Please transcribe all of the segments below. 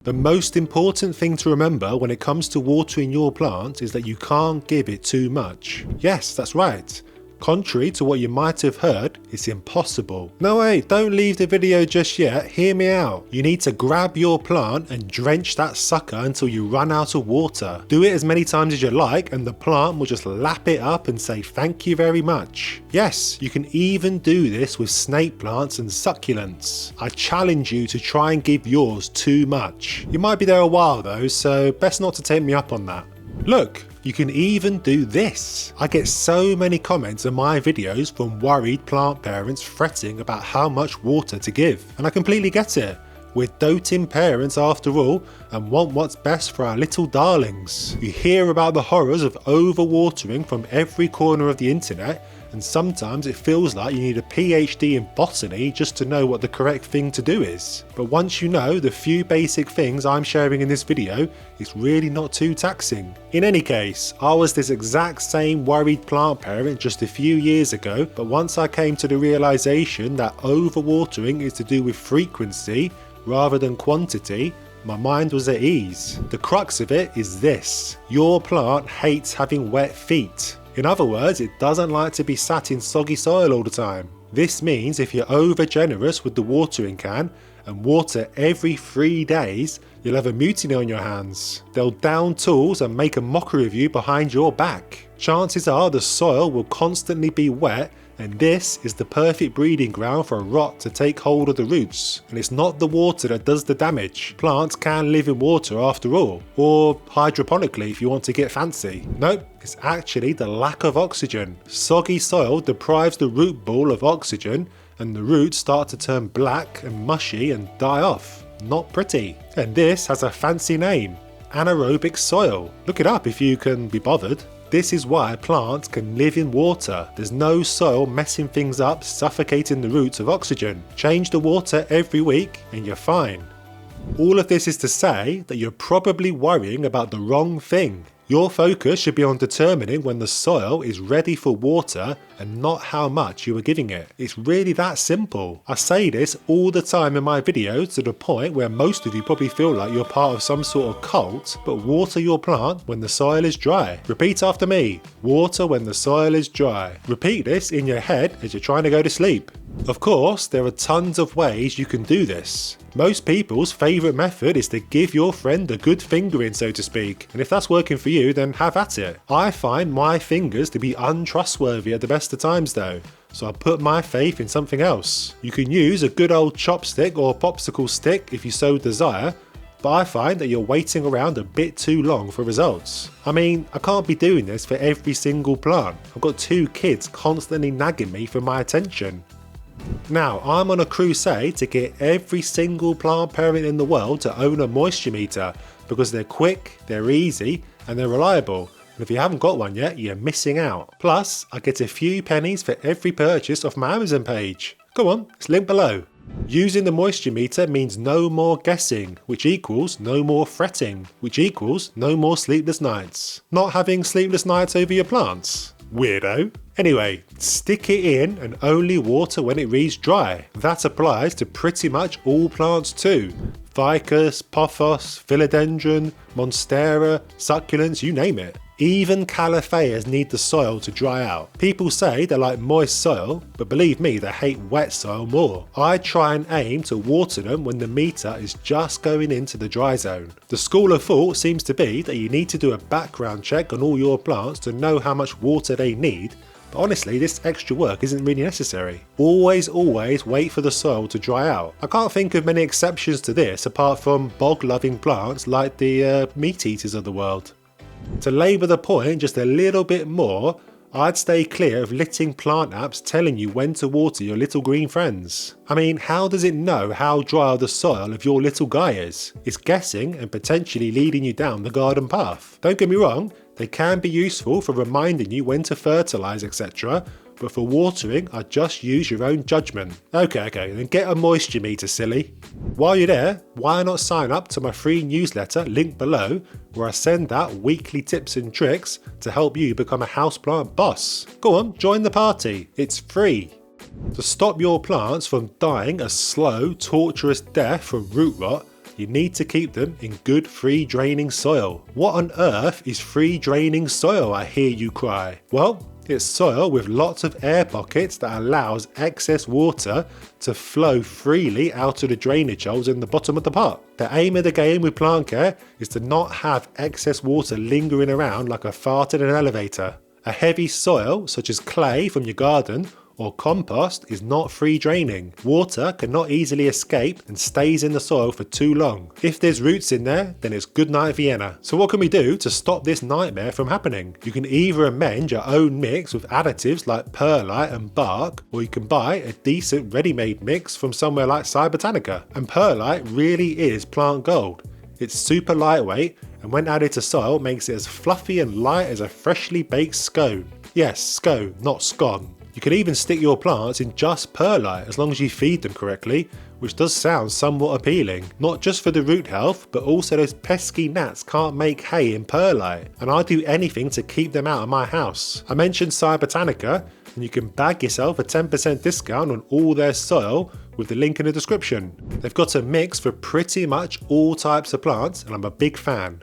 The most important thing to remember when it comes to watering your plant is that you can't give it too much. Yes, that's right. Contrary to what you might have heard, it's impossible. No wait, don't leave the video just yet, hear me out. You need to grab your plant and drench that sucker until you run out of water. Do it as many times as you like and the plant will just lap it up and say thank you very much. Yes, you can even do this with snake plants and succulents. I challenge you to try and give yours too much. You might be there a while though, so best not to take me up on that. Look, you can even do this. I get so many comments on my videos from worried plant parents fretting about how much water to give. And I completely get it. We're doting parents after all and want what's best for our little darlings. You hear about the horrors of overwatering from every corner of the internet, and sometimes it feels like you need a PhD in botany just to know what the correct thing to do is. But once you know the few basic things I'm sharing in this video, it's really not too taxing. In any case, I was this exact same worried plant parent just a few years ago, but once I came to the realization that overwatering is to do with frequency rather than quantity, my mind was at ease. The crux of it is this: your plant hates having wet feet. In other words, it doesn't like to be sat in soggy soil all the time. This means if you're over generous with the watering can and water every 3 days, you'll have a mutiny on your hands. They'll down tools and make a mockery of you behind your back. Chances are the soil will constantly be wet, and this is the perfect breeding ground for a rot to take hold of the roots. And it's not the water that does the damage. Plants can live in water after all, or hydroponically if you want to get fancy. Nope, it's actually the lack of oxygen. Soggy soil deprives the root ball of oxygen, and the roots start to turn black and mushy and die off. Not pretty. And this has a fancy name: anaerobic soil. Look it up if you can be bothered. This is why plants can live in water. There's no soil messing things up, suffocating the roots of oxygen. Change the water every week and you're fine. All of this is to say that you're probably worrying about the wrong thing. Your focus should be on determining when the soil is ready for water and not how much you are giving it. It's really that simple. I say this all the time in my videos to the point where most of you probably feel like you're part of some sort of cult, but water your plant when the soil is dry. Repeat after me: water when the soil is dry. Repeat this in your head as you're trying to go to sleep. Of course, there are tons of ways you can do this. Most people's favourite method is to give your friend a good fingering, so to speak, and if that's working for you, then have at it. I find my fingers to be untrustworthy at the best of times though, so I put my faith in something else. You can use a good old chopstick or popsicle stick if you so desire, but I find that you're waiting around a bit too long for results. I mean, I can't be doing this for every single plant. I've got 2 kids constantly nagging me for my attention. Now, I'm on a crusade to get every single plant parent in the world to own a moisture meter because they're quick, they're easy, and they're reliable. And if you haven't got one yet, you're missing out. Plus, I get a few pennies for every purchase off my Amazon page. Go on, it's linked below. Using the moisture meter means no more guessing, which equals no more fretting, which equals no more sleepless nights. Not having sleepless nights over your plants? Weirdo. Anyway, stick it in and only water when it reads dry. That applies to pretty much all plants too. Ficus, pothos, philodendron, monstera, succulents, you name it. Even calatheas need the soil to dry out. People say they like moist soil, but believe me, they hate wet soil more. I try and aim to water them when the meter is just going into the dry zone. The school of thought seems to be that you need to do a background check on all your plants to know how much water they need, but honestly, this extra work isn't really necessary. Always wait for the soil to dry out. I can't think of many exceptions to this apart from bog-loving plants like the meat eaters of the world. To labour the point just a little bit more, I'd stay clear of litting plant apps telling you when to water your little green friends. I mean, how does it know how dry the soil of your little guy is? It's guessing and potentially leading you down the garden path. Don't get me wrong, they can be useful for reminding you when to fertilise, etc. But for watering, I'd just use your own judgment. Okay, then get a moisture meter, silly. While you're there, why not sign up to my free newsletter, linked below, where I send out weekly tips and tricks to help you become a houseplant boss. Go on, join the party. It's free. To stop your plants from dying a slow, torturous death from root rot, you need to keep them in good free draining soil. What on earth is free draining soil, I hear you cry? Well, it's soil with lots of air pockets that allows excess water to flow freely out of the drainage holes in the bottom of the pot. The aim of the game with plant care is to not have excess water lingering around like a fart in an elevator. A heavy soil, such as clay from your garden, or compost is not free draining. Water cannot easily escape and stays in the soil for too long. If there's roots in there, then it's good night Vienna. So what can we do to stop this nightmare from happening? You can either amend your own mix with additives like perlite and bark, or you can buy a decent ready-made mix from somewhere like Cybertanica. And perlite really is plant gold. It's super lightweight, and when added to soil makes it as fluffy and light as a freshly baked scone. Yes, scone, not scone. You can even stick your plants in just perlite as long as you feed them correctly, which does sound somewhat appealing. Not just for the root health, but also those pesky gnats can't make hay in perlite, and I'd do anything to keep them out of my house. I mentioned Cybertanica, and you can bag yourself a 10% discount on all their soil with the link in the description. They've got a mix for pretty much all types of plants, and I'm a big fan.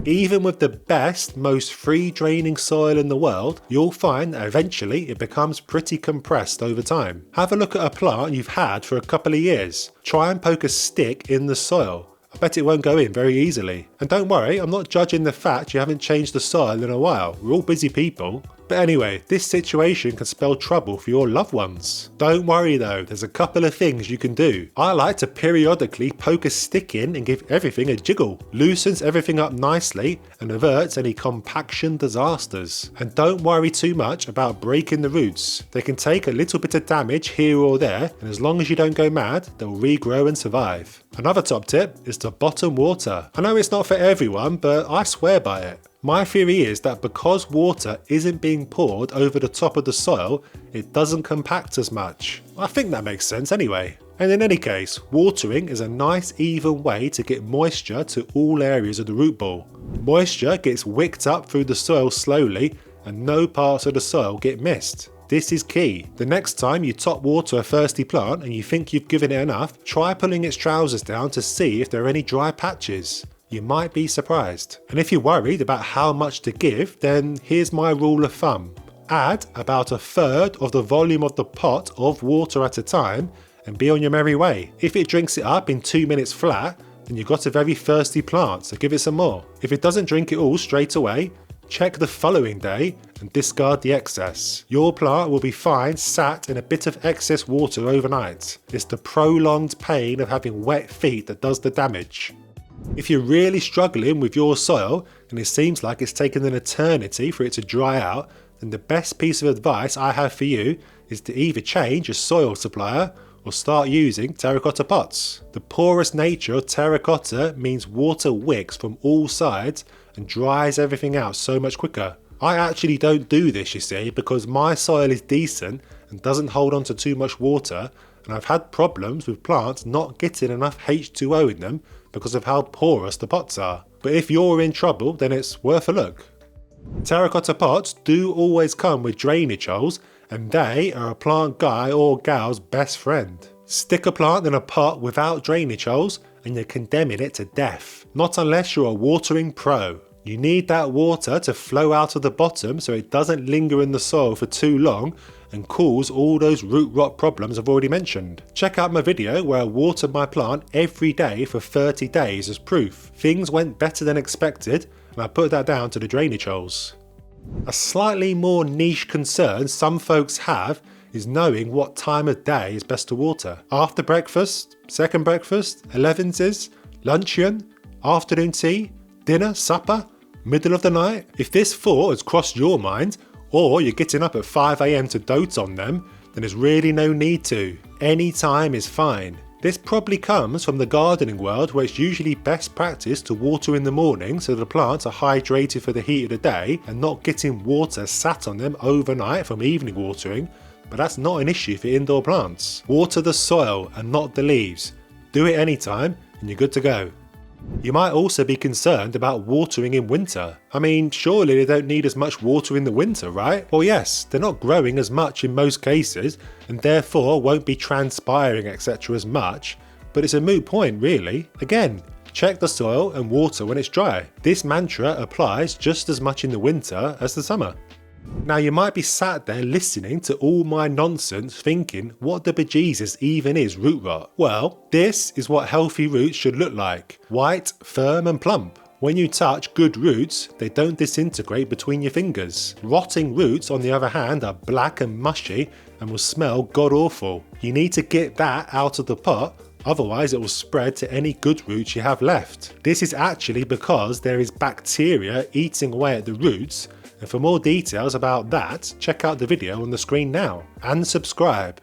Even with the best, most free draining soil in the world, you'll find that eventually it becomes pretty compressed over time. Have a look at a plant you've had for a couple of years. Try and poke a stick in the soil. I bet it won't go in very easily. And don't worry, I'm not judging the fact you haven't changed the soil in a while. We're all busy people. But anyway, this situation can spell trouble for your loved ones. Don't worry though, there's a couple of things you can do. I like to periodically poke a stick in and give everything a jiggle. Loosens everything up nicely and averts any compaction disasters. And don't worry too much about breaking the roots. They can take a little bit of damage here or there, and as long as you don't go mad, they'll regrow and survive. Another top tip is to bottom water. I know it's not for everyone, but I swear by it. My theory is that because water isn't being poured over the top of the soil, it doesn't compact as much. I think that makes sense anyway. And in any case, watering is a nice even way to get moisture to all areas of the root ball. Moisture gets wicked up through the soil slowly and no parts of the soil get missed. This is key. The next time you top water a thirsty plant and you think you've given it enough, try pulling its trousers down to see if there are any dry patches. You might be surprised. And if you're worried about how much to give, then here's my rule of thumb. Add about a third of the volume of the pot of water at a time and be on your merry way. If it drinks it up in 2 minutes flat, then you've got a very thirsty plant, so give it some more. If it doesn't drink it all straight away, check the following day and discard the excess. Your plant will be fine sat in a bit of excess water overnight. It's the prolonged pain of having wet feet that does the damage. If you're really struggling with your soil and it seems like it's taken an eternity for it to dry out, then the best piece of advice I have for you is to either change your soil supplier or start using terracotta pots. The porous nature of terracotta means water wicks from all sides and dries everything out so much quicker. I actually don't do this, you see, because my soil is decent and doesn't hold on to too much water, and I've had problems with plants not getting enough H2O in them because of how porous the pots are. But if you're in trouble, then it's worth a look. Terracotta pots do always come with drainage holes, and they are a plant guy or gal's best friend. Stick a plant in a pot without drainage holes and you're condemning it to death. Not unless you're a watering pro. You need that water to flow out of the bottom so it doesn't linger in the soil for too long and cause all those root rot problems I've already mentioned. Check out my video where I watered my plant every day for 30 days as proof. Things went better than expected, and I put that down to the drainage holes. A slightly more niche concern some folks have is knowing what time of day is best to water. After breakfast, second breakfast, 11s, luncheon, afternoon tea, dinner, supper, middle of the night. If this thought has crossed your mind, or you're getting up at 5 AM to dote on them, then there's really no need to. Any time is fine. This probably comes from the gardening world where it's usually best practice to water in the morning so the plants are hydrated for the heat of the day and not getting water sat on them overnight from evening watering, but that's not an issue for indoor plants. Water the soil and not the leaves. Do it anytime and you're good to go. You might also be concerned about watering in winter. I mean, surely they don't need as much water in the winter, right? Well yes, they're not growing as much in most cases and therefore won't be transpiring etc. as much, but it's a moot point really. Again, check the soil and water when it's dry. This mantra applies just as much in the winter as the summer. Now you might be sat there listening to all my nonsense thinking, what the bejesus even is root rot? Well, this is what healthy roots should look like. White, firm and plump. When you touch good roots, they don't disintegrate between your fingers. Rotting roots, on the other hand, are black and mushy and will smell god awful. You need to get that out of the pot, otherwise it will spread to any good roots you have left. This is actually because there is bacteria eating away at the roots, and for more details about that, check out the video on the screen now, and subscribe.